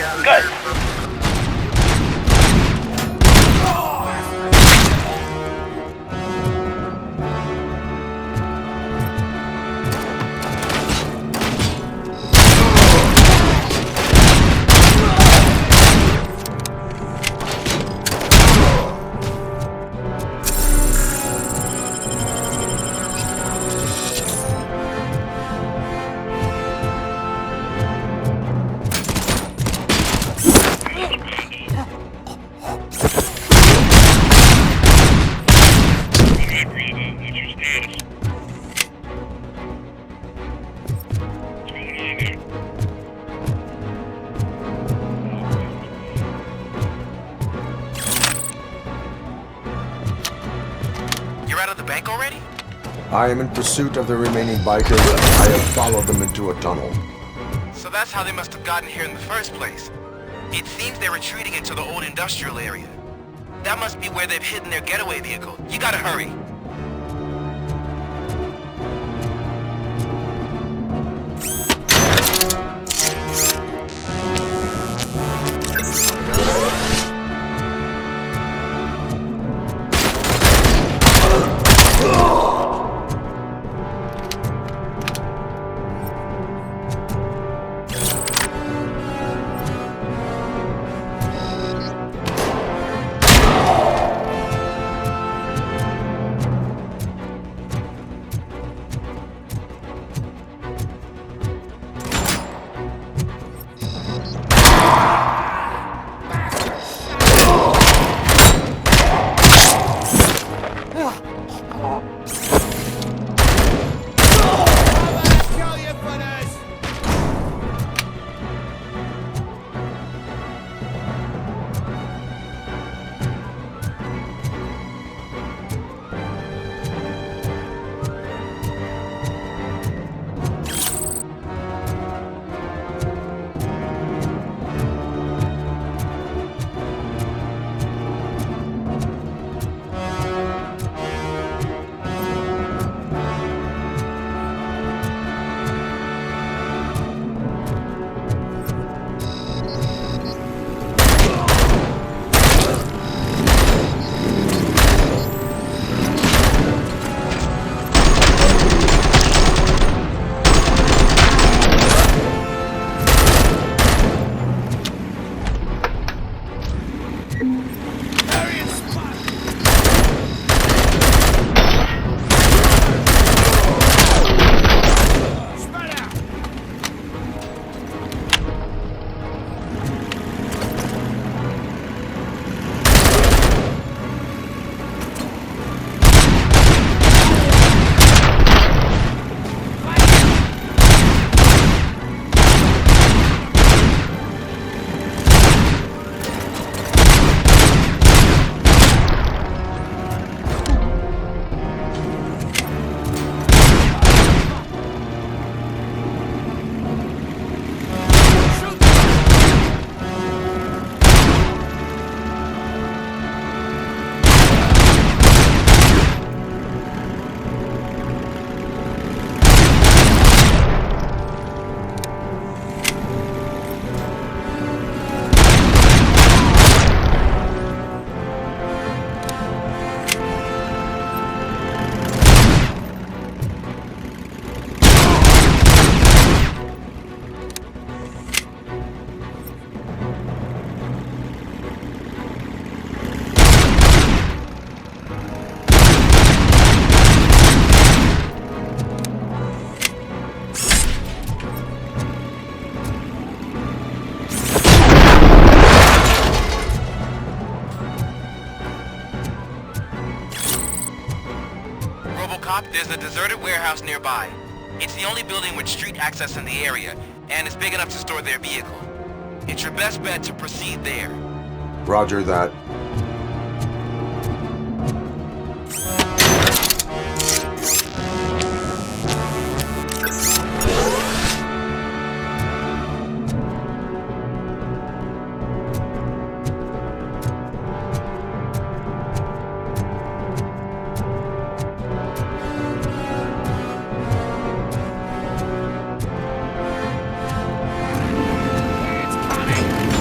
Good. I am in pursuit of the remaining bikers. I have followed them into a tunnel. So that's how they must have gotten here in the first place. It seems they're retreating into the old industrial area. That must be where they've hidden their getaway vehicle. You gotta hurry. Robocop, there's a deserted warehouse nearby. It's the only building with street access in the area, and it's big enough to store their vehicle. It's your best bet to proceed there. Roger that. It's coming!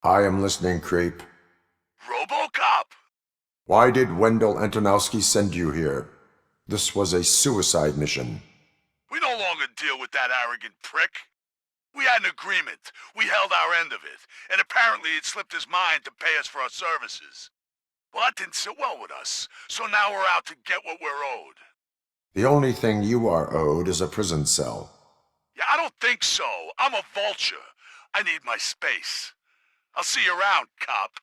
I am listening, creep. Robocop! Why did Wendell Antonowski send you here? This was a suicide mission. We no longer deal with that arrogant prick. We had an agreement. We held our end of it, and apparently it slipped his mind to pay us for our services. Well, that didn't sit well with us, so now we're out to get what we're owed. The only thing you are owed is a prison cell. Yeah, I don't think so. I'm a vulture. I need my space. I'll see you around, cop.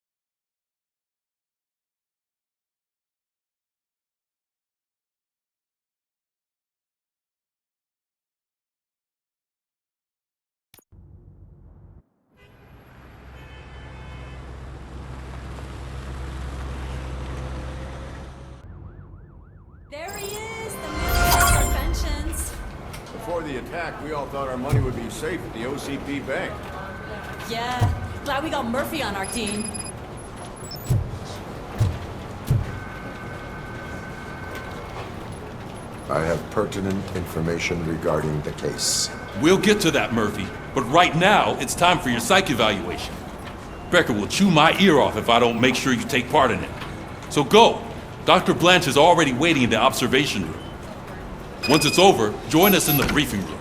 There he is, the million inventions. Before the attack, we all thought our money would be safe at the OCP Bank. Yeah, glad we got Murphy on our team. I have pertinent information regarding the case. We'll get to that, Murphy. But right now, it's time for your psych evaluation. Becker will chew my ear off if I don't make sure you take part in it. So go. Dr. Blanche is already waiting in the observation room. Once it's over, join us in the briefing room.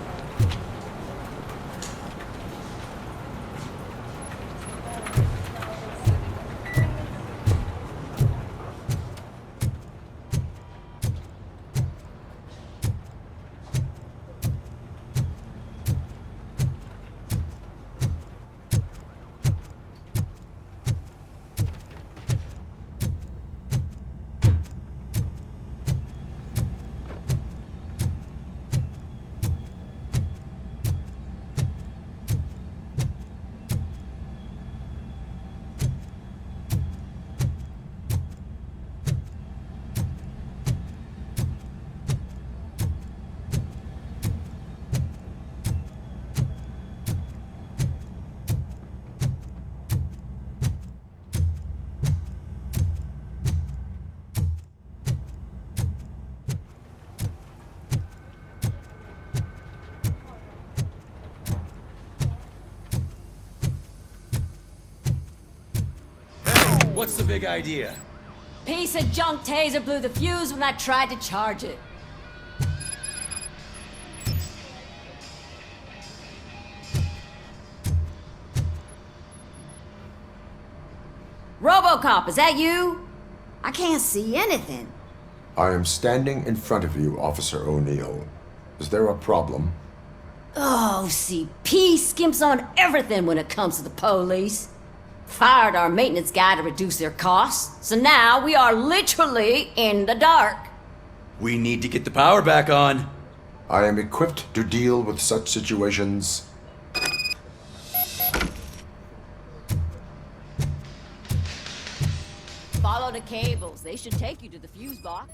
What's the big idea? Piece of junk taser blew the fuse when I tried to charge it. Robocop, is that you? I can't see anything. I am standing in front of you, Officer O'Neill. Is there a problem? Oh, OCP skimps on everything when it comes to the police. Fired our maintenance guy to reduce their costs, so now we are literally in the dark. We need to get the power back on. I am equipped to deal with such situations. Follow the cables. They should take you to the fuse box.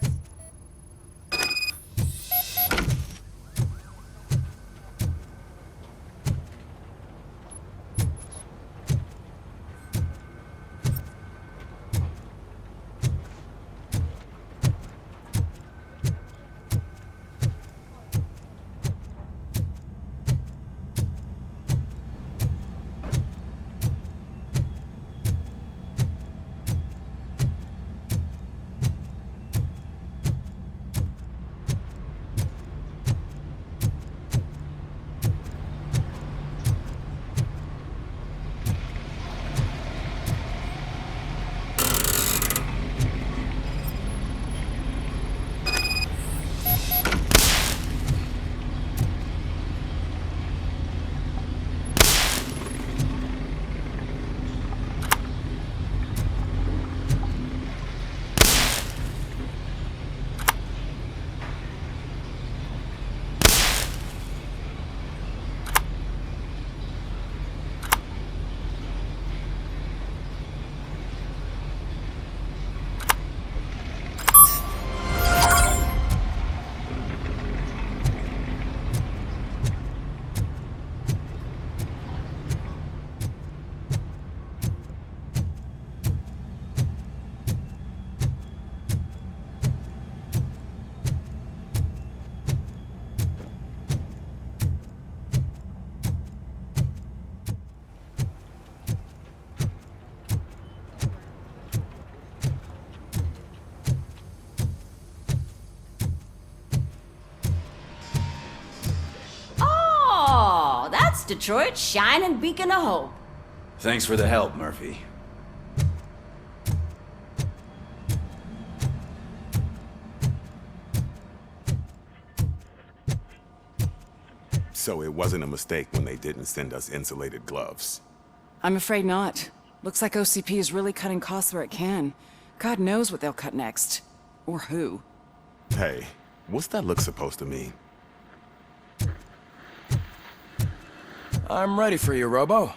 Detroit's shining beacon of hope. Thanks for the help, Murphy. So it wasn't a mistake when they didn't send us insulated gloves. I'm afraid not. Looks like OCP is really cutting costs where it can. God knows what they'll cut next. Or who. Hey, what's that look supposed to mean? I'm ready for you, Robo.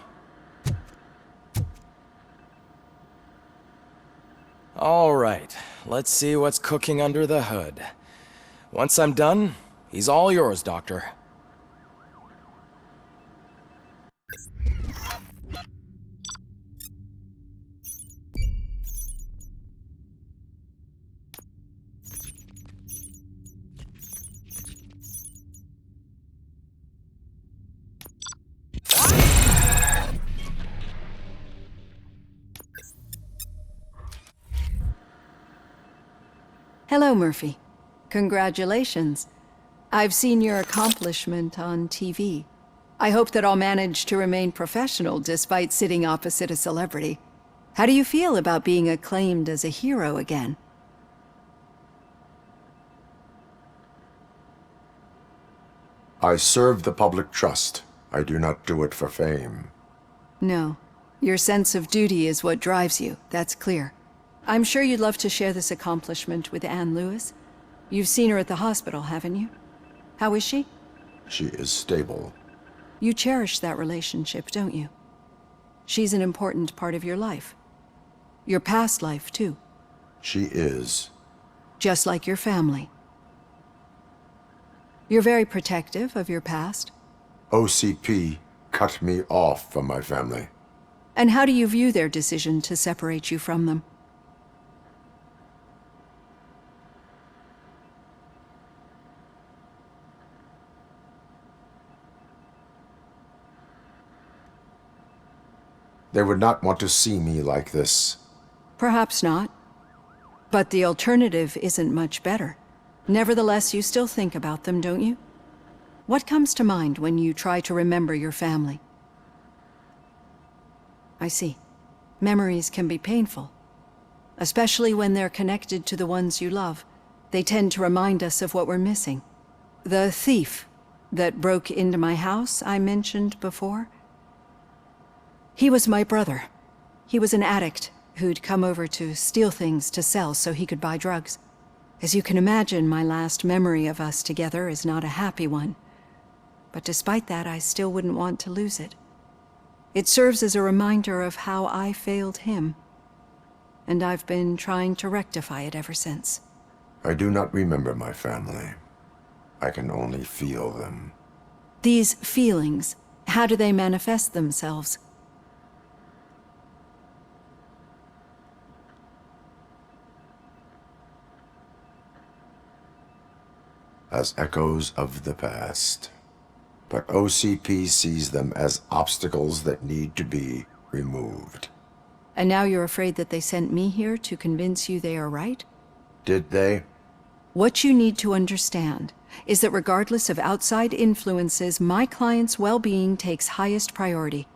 All right, let's see what's cooking under the hood. Once I'm done, he's all yours, Doctor. Hello, Murphy. Congratulations. I've seen your accomplishment on TV. I hope that I'll manage to remain professional despite sitting opposite a celebrity. How do you feel about being acclaimed as a hero again? I serve the public trust. I do not do it for fame. No. Your sense of duty is what drives you, that's clear. I'm sure you'd love to share this accomplishment with Anne Lewis. You've seen her at the hospital, haven't you? How is she? She is stable. You cherish that relationship, don't you? She's an important part of your life. Your past life, too. She is. Just like your family. You're very protective of your past. OCP cut me off from my family. And how do you view their decision to separate you from them? They would not want to see me like this. Perhaps not. But the alternative isn't much better. Nevertheless, you still think about them, don't you? What comes to mind when you try to remember your family? I see. Memories can be painful. Especially when they're connected to the ones you love. They tend to remind us of what we're missing. The thief that broke into my house I mentioned before? He was my brother. He was an addict who'd come over to steal things to sell so he could buy drugs. As you can imagine, my last memory of us together is not a happy one. But despite that, I still wouldn't want to lose it. It serves as a reminder of how I failed him. And I've been trying to rectify it ever since. I do not remember my family. I can only feel them. These feelings, how do they manifest themselves? As echoes of the past. But OCP sees them as obstacles that need to be removed. And now you're afraid that they sent me here to convince you they are right? Did they? What you need to understand is that regardless of outside influences, my client's well-being takes highest priority.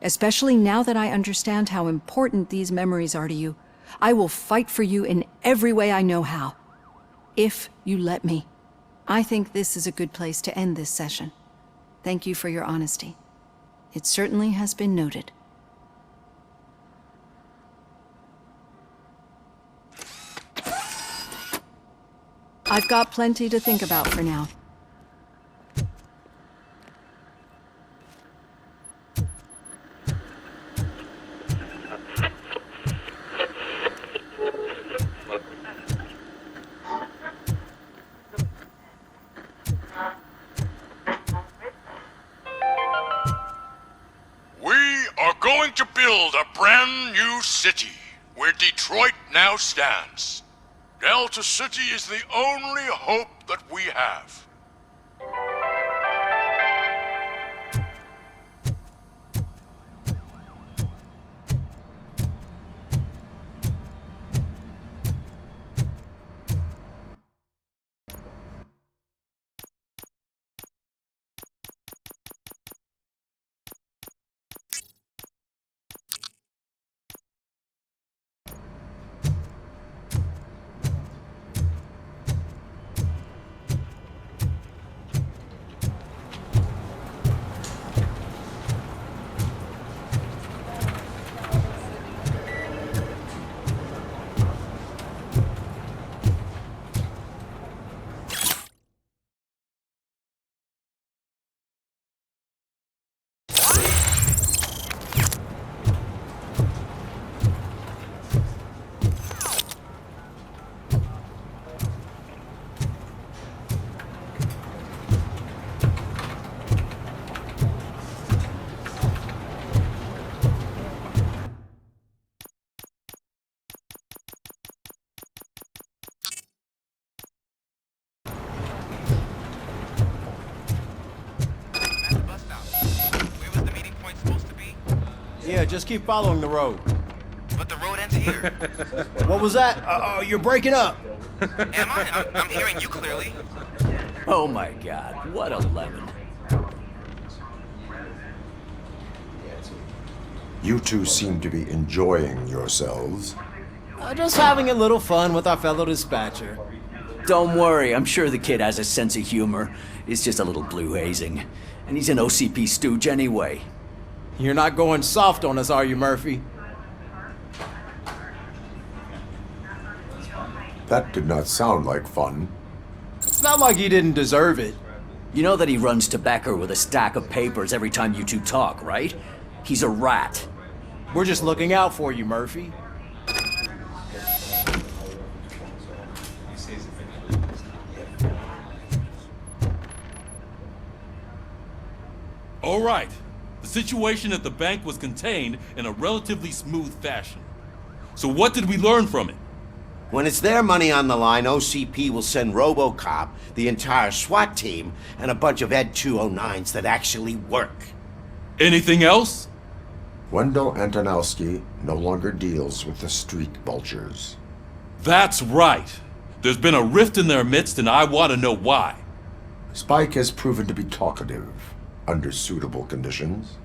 Especially now that I understand how important these memories are to you. I will fight for you in every way I know how. If you let me. I think this is a good place to end this session. Thank you for your honesty. It certainly has been noted. I've got plenty to think about for now. Going to build a brand new city where Detroit now stands. Delta City is the only hope that we have. Yeah, just keep following the road. But the road ends here. What was that? You're breaking up. Am I? I'm hearing you clearly. Oh my god, what a lemon. You two seem to be enjoying yourselves. Just having a little fun with our fellow dispatcher. Don't worry, I'm sure the kid has a sense of humor. It's just a little blue hazing. And he's an OCP stooge anyway. You're not going soft on us, are you, Murphy? That did not sound like fun. It's not like he didn't deserve it. You know that he runs tobacco with a stack of papers every time you two talk, right? He's a rat. We're just looking out for you, Murphy. All right. The situation at the bank was contained in a relatively smooth fashion. So what did we learn from it? When it's their money on the line, OCP will send Robocop, the entire SWAT team, and a bunch of Ed 209s that actually work. Anything else? Wendell Antonowski no longer deals with the Street Vultures. That's right. There's been a rift in their midst, and I want to know why. Spike has proven to be talkative, under suitable conditions.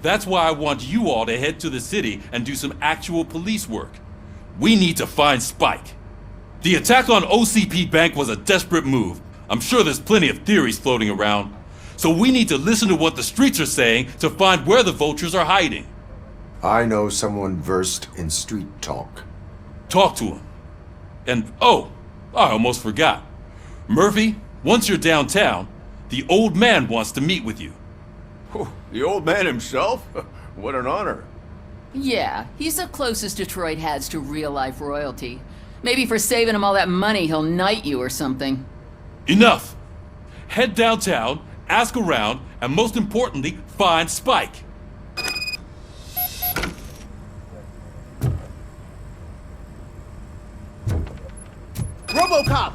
That's why I want you all to head to the city and do some actual police work. We need to find Spike. The attack on OCP Bank was a desperate move. I'm sure there's plenty of theories floating around. So we need to listen to what the streets are saying to find where the vultures are hiding. I know someone versed in street talk. Talk to him. And oh, I almost forgot. Murphy, once you're downtown, the old man wants to meet with you. Oh, the old man himself? What an honor. Yeah, he's the closest Detroit has to real-life royalty. Maybe for saving him all that money, he'll knight you or something. Enough! Head downtown, ask around, and most importantly, find Spike. Robocop!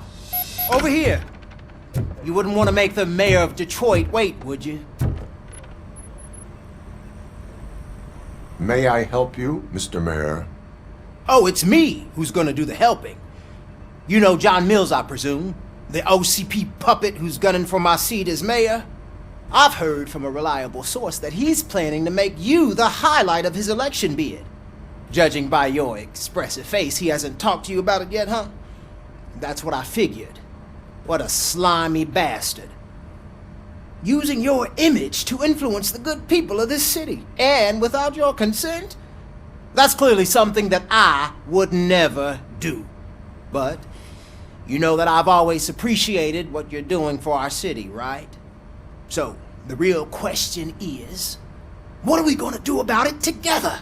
Over here! You wouldn't want to make the mayor of Detroit wait, would you? May I help you, Mr. Mayor? Oh, it's me who's gonna do the helping. You know John Mills, I presume? The OCP puppet who's gunning for my seat as mayor? I've heard from a reliable source that he's planning to make you the highlight of his election bid. Judging by your expressive face, he hasn't talked to you about it yet, huh? That's what I figured. What a slimy bastard. Using your image to influence the good people of this city, and without your consent? That's clearly something that I would never do. But you know that I've always appreciated what you're doing for our city, right? So, the real question is, what are we gonna do about it together?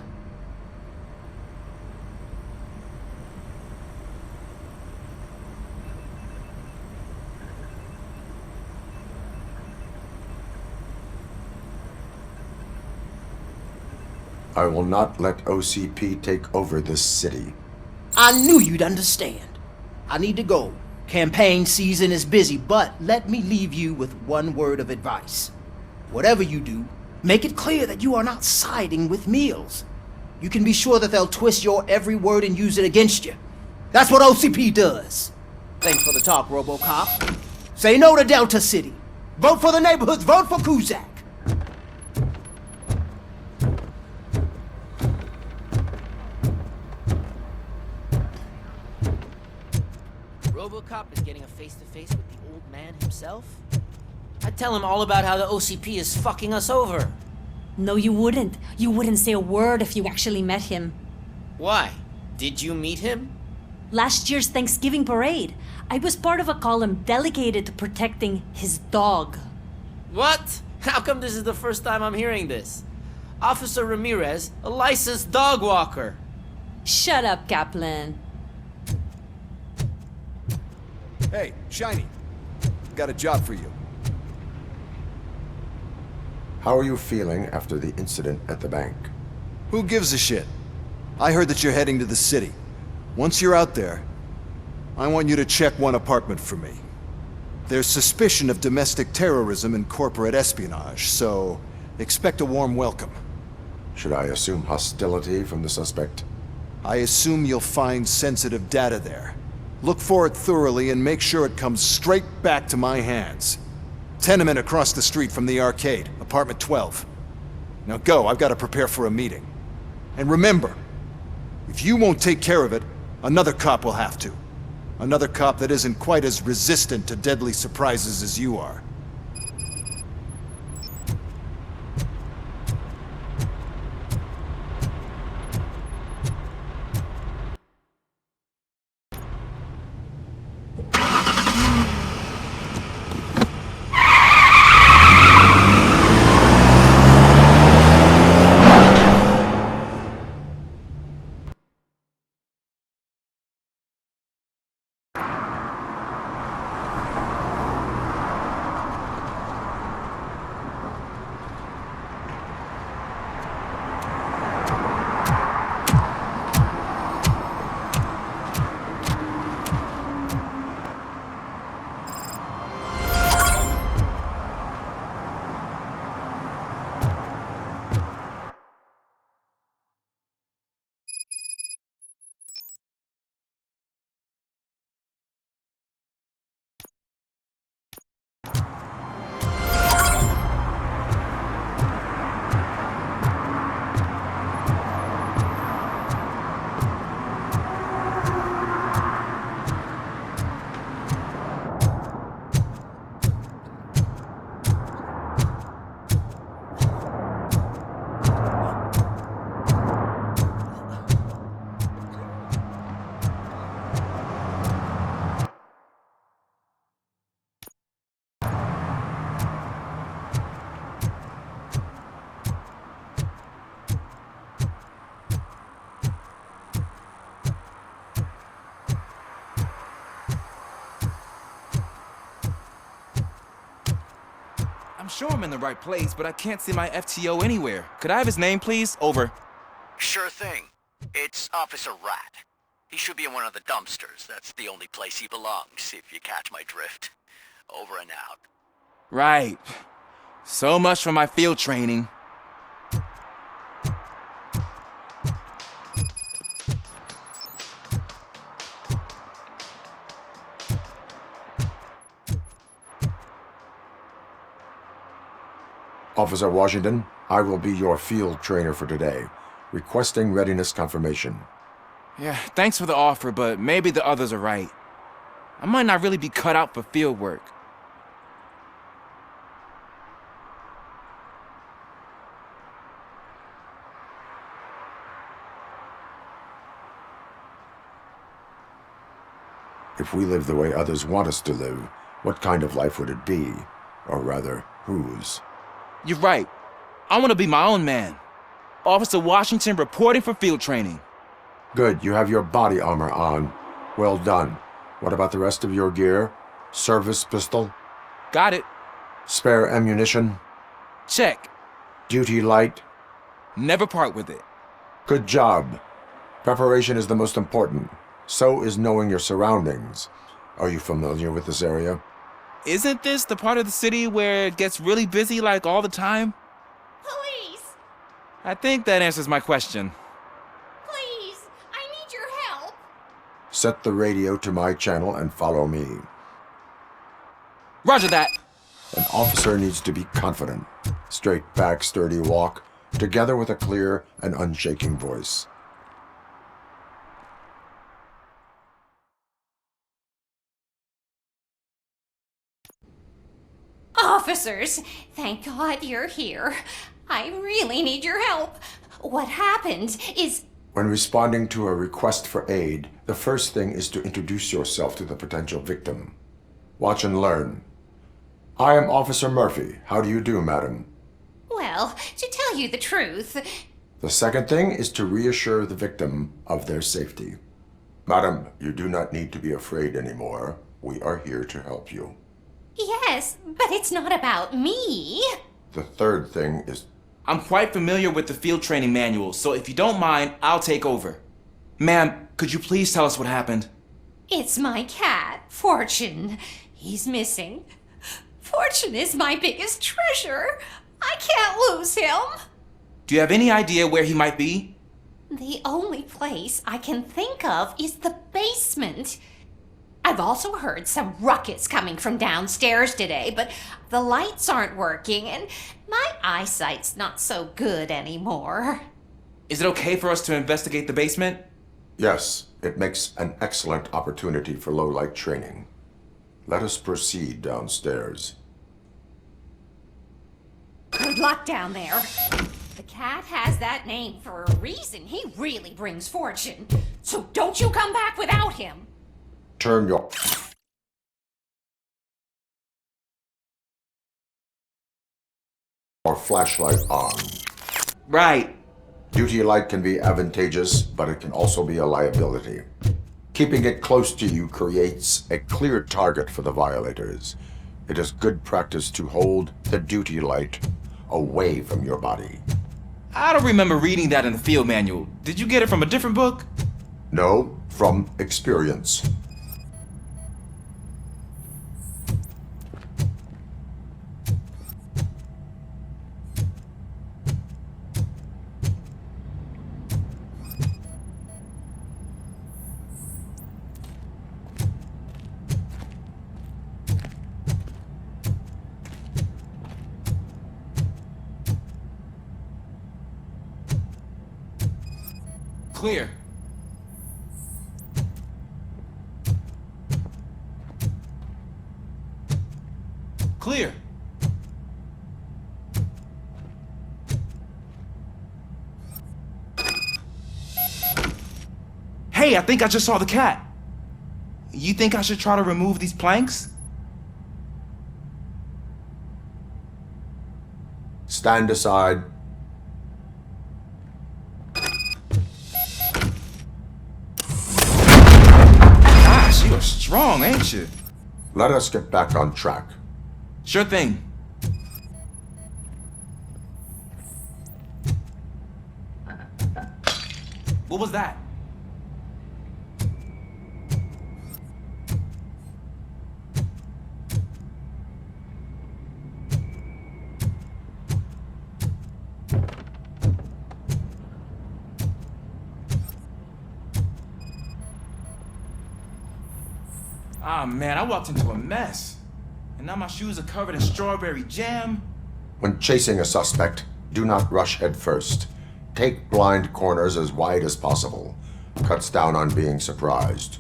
I will not let OCP take over this city. I knew you'd understand. I need to go. Campaign season is busy, but let me leave you with one word of advice. Whatever you do, make it clear that you are not siding with Mills. You can be sure that they'll twist your every word and use it against you. That's what OCP does. Thanks for the talk, Robocop. Say no to Delta City. Vote for the neighborhoods. Vote for Kuzak. Robocop is getting a face-to-face with the old man himself? I'd tell him all about how the OCP is fucking us over. No, you wouldn't. You wouldn't say a word if you actually met him. Why? Did you meet him? Last year's Thanksgiving parade, I was part of a column dedicated to protecting his dog. What? How come this is the first time I'm hearing this? Officer Ramirez, a licensed dog walker. Shut up, Kaplan. Hey, Shiny. Got a job for you. How are you feeling after the incident at the bank? Who gives a shit? I heard that you're heading to the city. Once you're out there, I want you to check one apartment for me. There's suspicion of domestic terrorism and corporate espionage, so expect a warm welcome. Should I assume hostility from the suspect? I assume you'll find sensitive data there. Look for it thoroughly and make sure it comes straight back to my hands. Tenement across the street from the arcade, apartment 12. Now go, I've got to prepare for a meeting. And remember, if you won't take care of it, another cop will have to. Another cop that isn't quite as resistant to deadly surprises as you are. I'm sure I'm in the right place, but I can't see my FTO anywhere. Could I have his name, please? Over. Sure thing. It's Officer Rat. He should be in one of the dumpsters. That's the only place he belongs, if you catch my drift. Over and out. Right. So much for my field training. Officer Washington, I will be your field trainer for today. Requesting readiness confirmation. Yeah, thanks for the offer, but maybe the others are right. I might not really be cut out for field work. If we live the way others want us to live, what kind of life would it be? Or rather, whose? You're right. I want to be my own man. Officer Washington reporting for field training. Good, you have your body armor on. Well done. What about the rest of your gear? Service pistol? Got it. Spare ammunition? Check. Duty light? Never part with it. Good job. Preparation is the most important. So is knowing your surroundings. Are you familiar with this area? Isn't this the part of the city where it gets really busy like all the time? Police! I think that answers my question. Please! I need your help! Set the radio to my channel and follow me. Roger that! An officer needs to be confident. Straight back, sturdy walk, together with a clear and unshaking voice. Officers, thank God you're here. I really need your help. What happened is... When responding to a request for aid, the first thing is to introduce yourself to the potential victim. Watch and learn. I am Officer Murphy. How do you do, madam? Well, to tell you the truth... The second thing is to reassure the victim of their safety. Madam, you do not need to be afraid anymore. We are here to help you. Yes, but it's not about me. The third thing is... I'm quite familiar with the field training manual, so if you don't mind, I'll take over. Ma'am, could you please tell us what happened? It's my cat, Fortune. He's missing. Fortune is my biggest treasure. I can't lose him. Do you have any idea where he might be? The only place I can think of is the basement. I've also heard some ruckus coming from downstairs today, but the lights aren't working and my eyesight's not so good anymore. Is it okay for us to investigate the basement? Yes, it makes an excellent opportunity for low-light training. Let us proceed downstairs. Good luck down there. The cat has that name for a reason. He really brings fortune. So don't you come back without him. Turn your flashlight on. Right. Duty light can be advantageous, but it can also be a liability. Keeping it close to you creates a clear target for the violators. It is good practice to hold the duty light away from your body. I don't remember reading that in the field manual. Did you get it from a different book? No, from experience. Clear. Clear. Hey, I think I just saw the cat. You think I should try to remove these planks? Stand aside. Gosh, you're strong, ain't you? Let us get back on track. Sure thing. What was that? Ah, man, I walked into a mess. And now my shoes are covered in strawberry jam. When chasing a suspect, do not rush head first. Take blind corners as wide as possible. Cuts down on being surprised.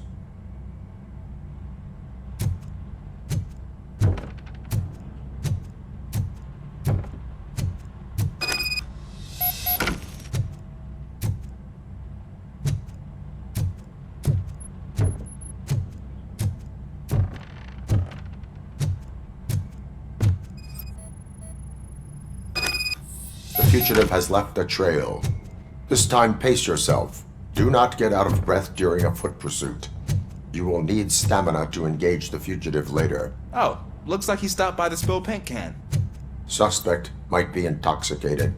The fugitive has left a trail. This time, pace yourself. Do not get out of breath during a foot pursuit. You will need stamina to engage the fugitive later. Oh, looks like he stopped by the spilled paint can. Suspect might be intoxicated.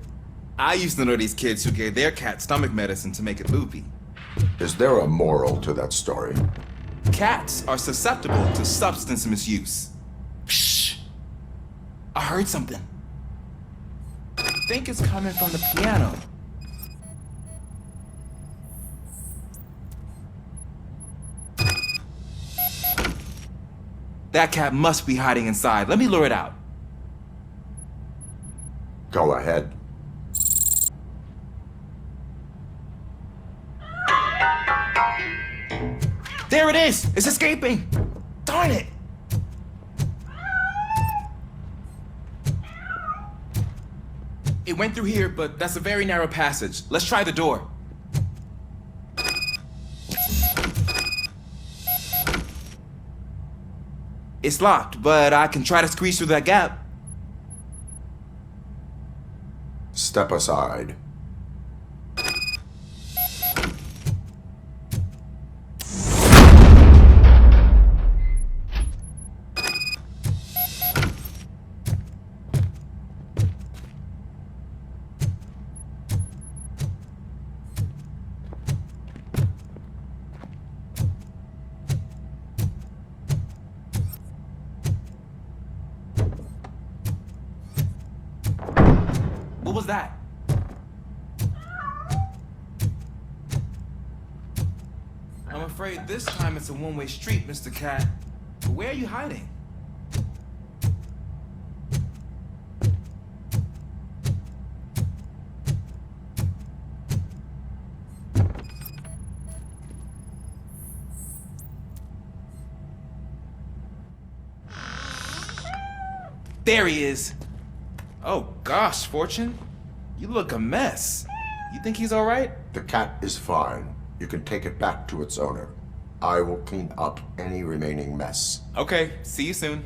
I used to know these kids who gave their cat stomach medicine to make it loopy. Is there a moral to that story? Cats are susceptible to substance misuse. Shh! I heard something. I think it's coming from the piano. That cat must be hiding inside. Let me lure it out. Go ahead. There it is! It's escaping! Darn it! It went through here, but that's a very narrow passage. Let's try the door. It's locked, but I can try to squeeze through that gap. Step aside. What was that? afraid this time it's a one-way street, Mr. Cat. But where are you hiding? There he is. Oh gosh, Fortune. You look a mess. You think he's all right? The cat is fine. You can take it back to its owner. I will clean up any remaining mess. Okay, see you soon.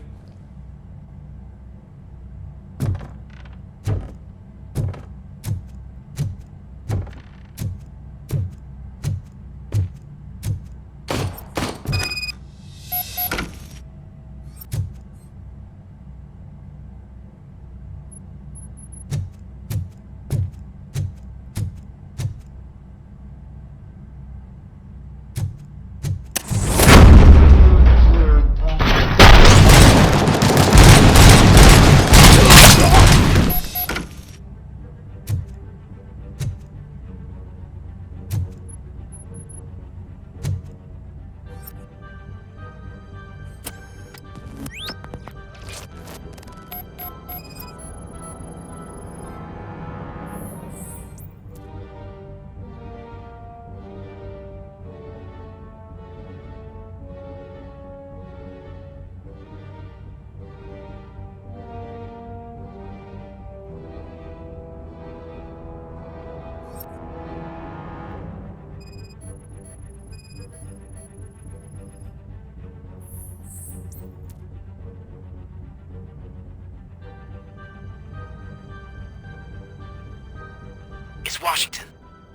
It's Washington.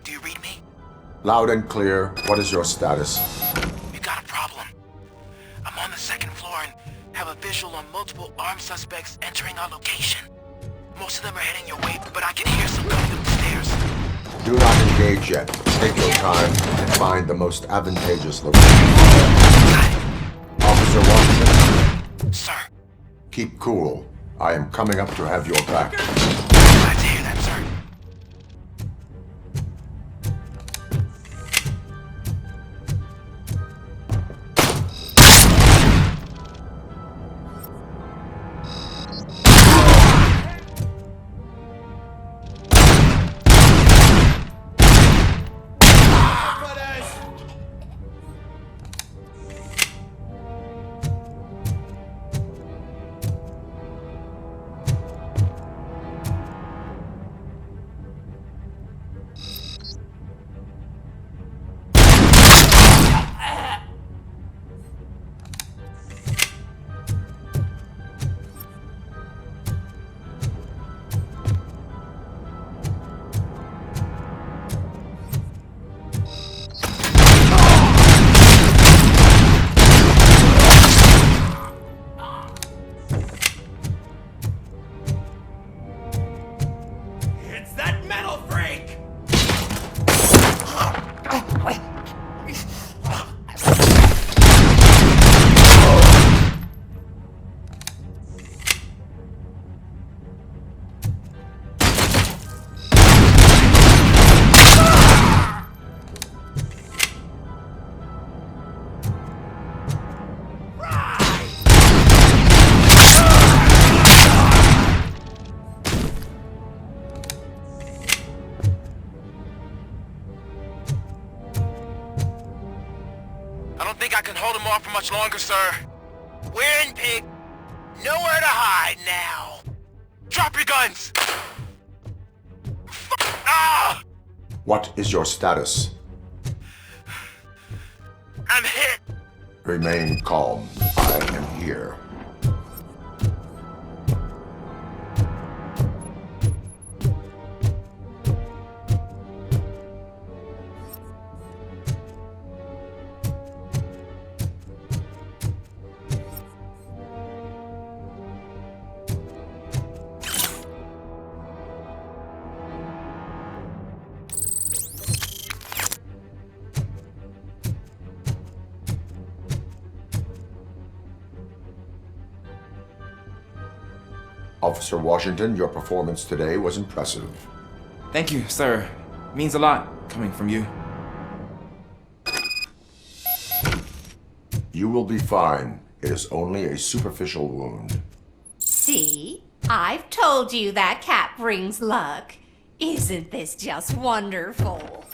Do you read me? Loud and clear. What is your status? We got a problem. I'm on the second floor and have a visual on multiple armed suspects entering our location. Most of them are heading your way, but I can hear some coming up the stairs. Do not engage yet. Take your time and find the most advantageous location. Officer Washington? Sir. Keep cool. I am coming up to have your back. Glad to hear that, sir. I don't think I can hold him off for much longer, sir. We're in, pig. Nowhere to hide now. Drop your guns! Ah! What is your status? I'm hit. Remain calm. I am here. Officer Washington, your performance today was impressive. Thank you, sir. Means a lot coming from you. You will be fine. It is only a superficial wound. See? I've told you that cat brings luck. Isn't this just wonderful?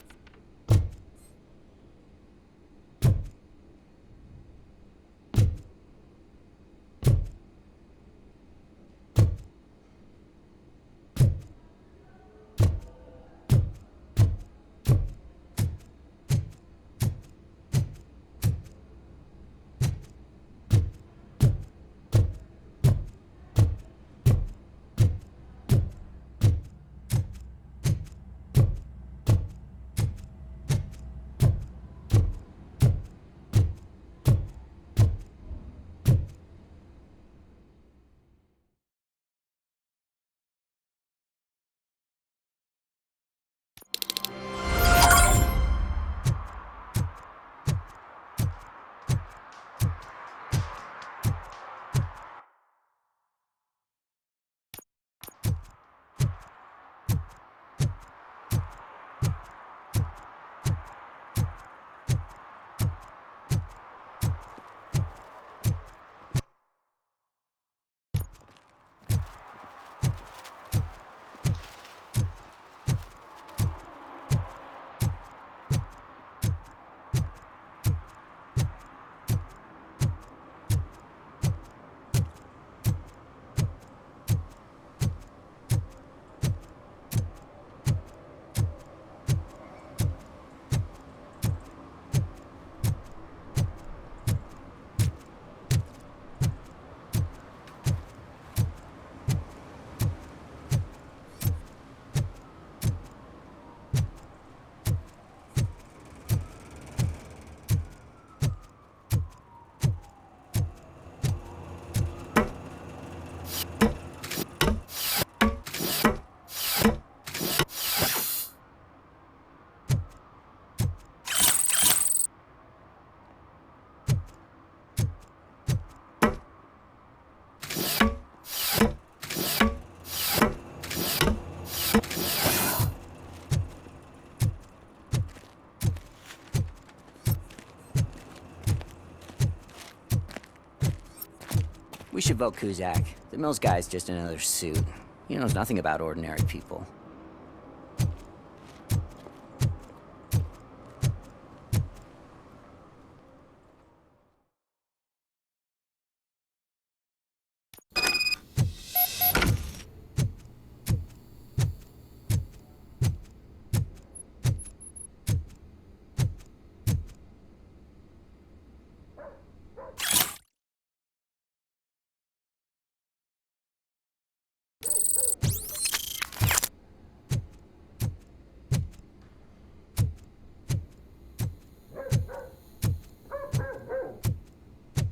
We should vote Kuzak. The Mills guy's just another suit. He knows nothing about ordinary people.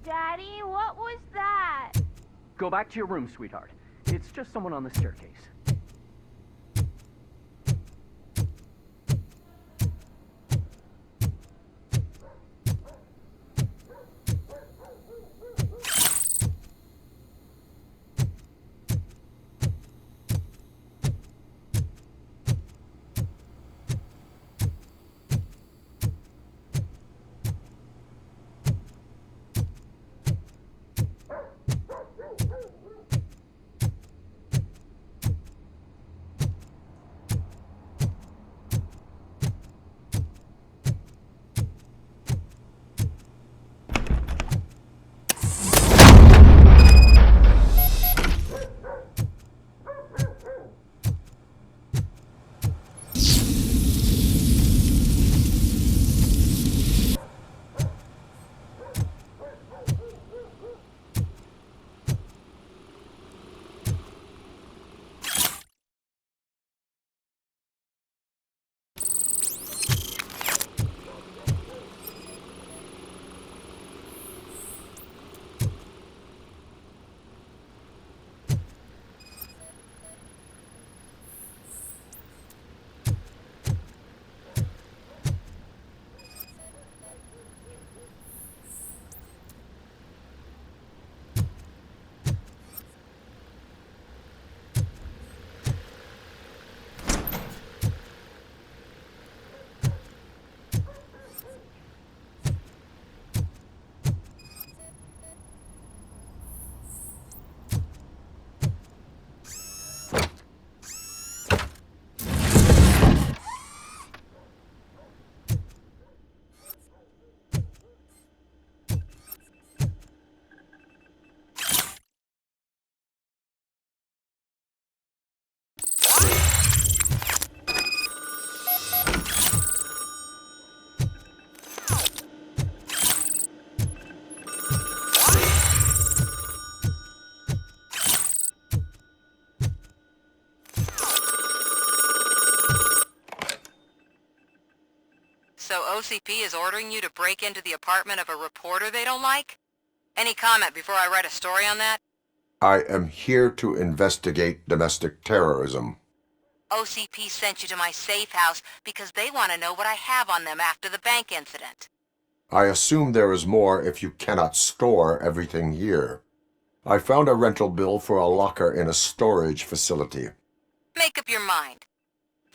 Daddy, what was that? Go back to your room, sweetheart. It's just someone on the staircase. OCP is ordering you to break into the apartment of a reporter they don't like? Any comment before I write a story on that? I am here to investigate domestic terrorism. OCP sent you to my safe house because they want to know what I have on them after the bank incident. I assume there is more if you cannot store everything here. I found a rental bill for a locker in a storage facility. Make up your mind.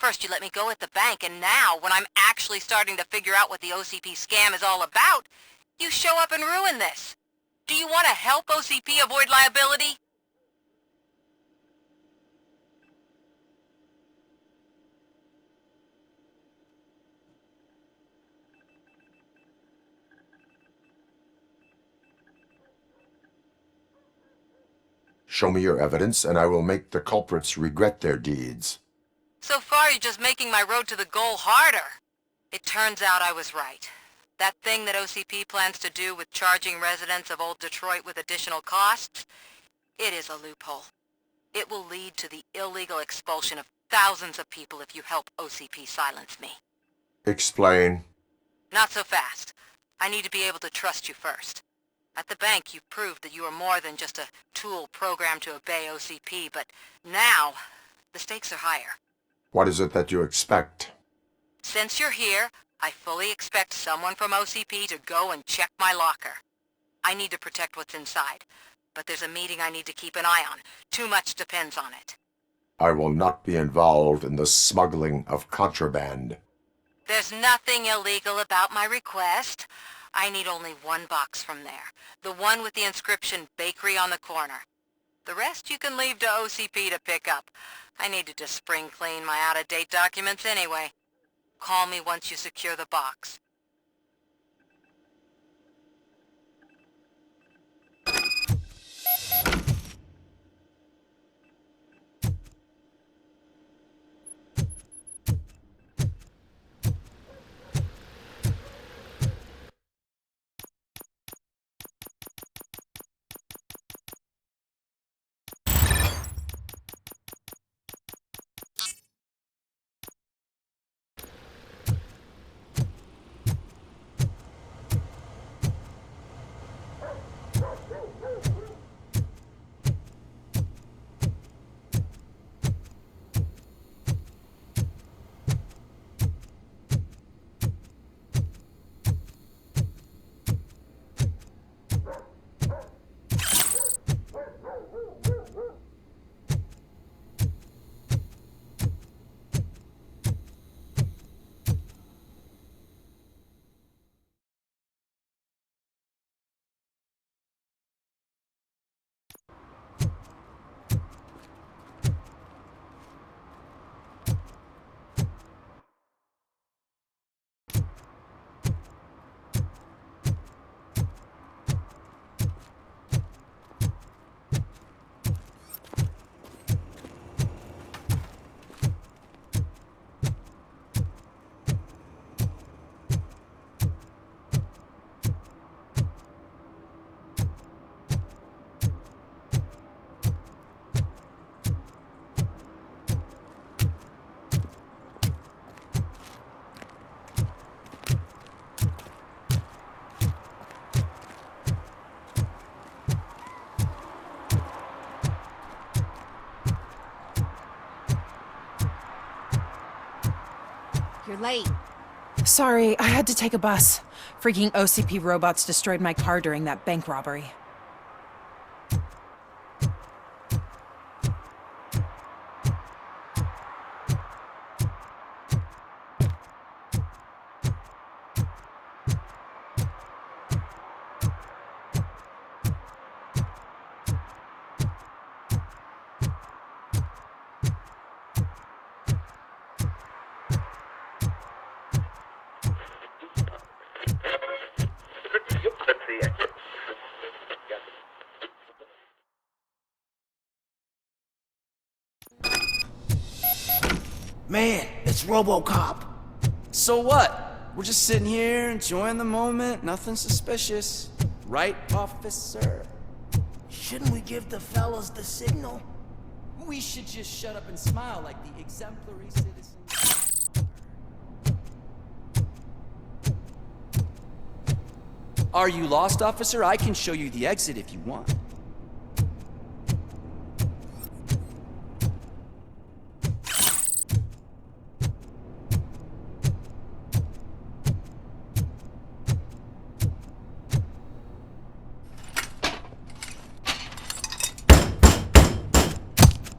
First you let me go at the bank, and now, when I'm actually starting to figure out what the OCP scam is all about, you show up and ruin this. Do you want to help OCP avoid liability? Show me your evidence, and I will make the culprits regret their deeds. So far, you're just making my road to the goal harder. It turns out I was right. That thing that OCP plans to do with charging residents of Old Detroit with additional costs, it is a loophole. It will lead to the illegal expulsion of thousands of people if you help OCP silence me. Explain. Not so fast. I need to be able to trust you first. At the bank, you've proved that you are more than just a tool programmed to obey OCP, but now, the stakes are higher. What is it that you expect? Since you're here, I fully expect someone from OCP to go and check my locker. I need to protect what's inside, but there's a meeting I need to keep an eye on. Too much depends on it. I will not be involved in the smuggling of contraband. There's nothing illegal about my request. I need only one box from there. The one with the inscription Bakery on the corner. The rest you can leave to OCP to pick up. I needed to spring clean my out-of-date documents anyway. Call me once you secure the box. You're late. Sorry, I had to take a bus. Freaking OCP robots destroyed my car during that bank robbery. Man, it's Robocop. So what? We're just sitting here enjoying the moment, nothing suspicious. Right, officer? Shouldn't we give the fellas the signal? We should just shut up and smile like the exemplary citizens. Are you lost, officer? I can show you the exit if you want.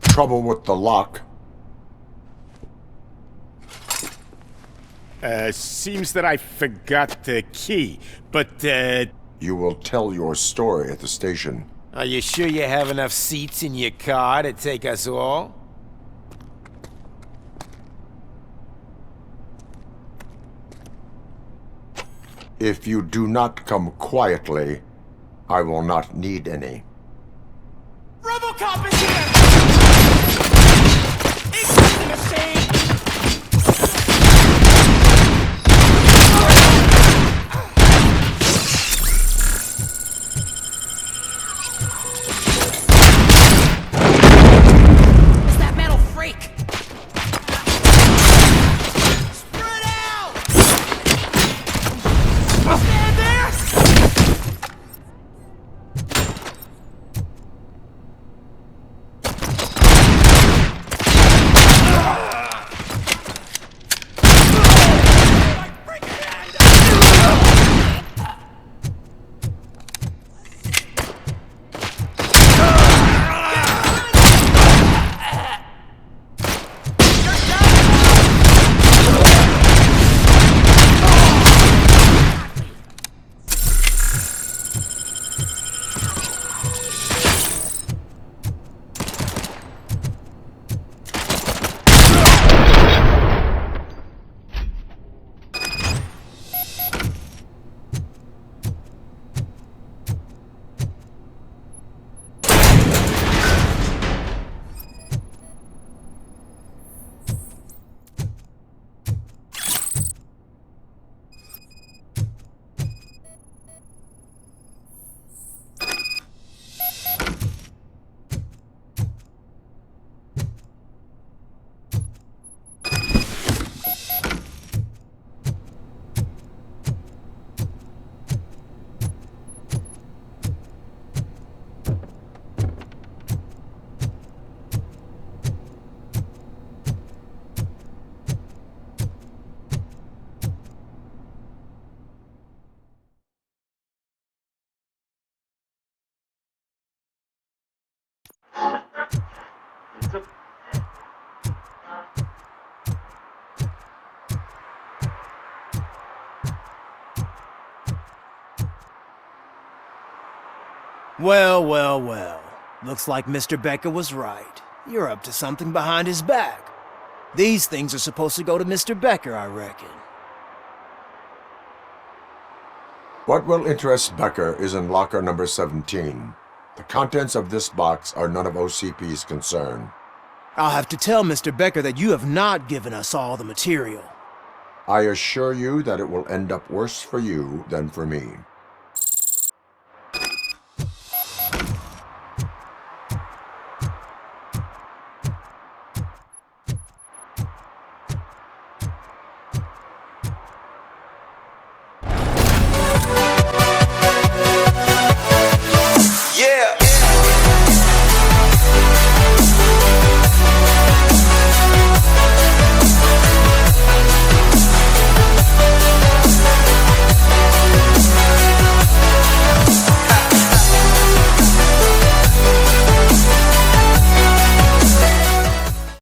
Trouble with the lock. Seems that I forgot the key, but, You will tell your story at the station. Are you sure you have enough seats in your car to take us all? If you do not come quietly, I will not need any. Robocop is here! It's the machine! It's that metal freak! Spread out! Stand there! Well, well, well. Looks like Mr. Becker was right. You're up to something behind his back. These things are supposed to go to Mr. Becker, I reckon. What will interest Becker is in locker number 17. The contents of this box are none of OCP's concern. I'll have to tell Mr. Becker that you have not given us all the material. I assure you that it will end up worse for you than for me.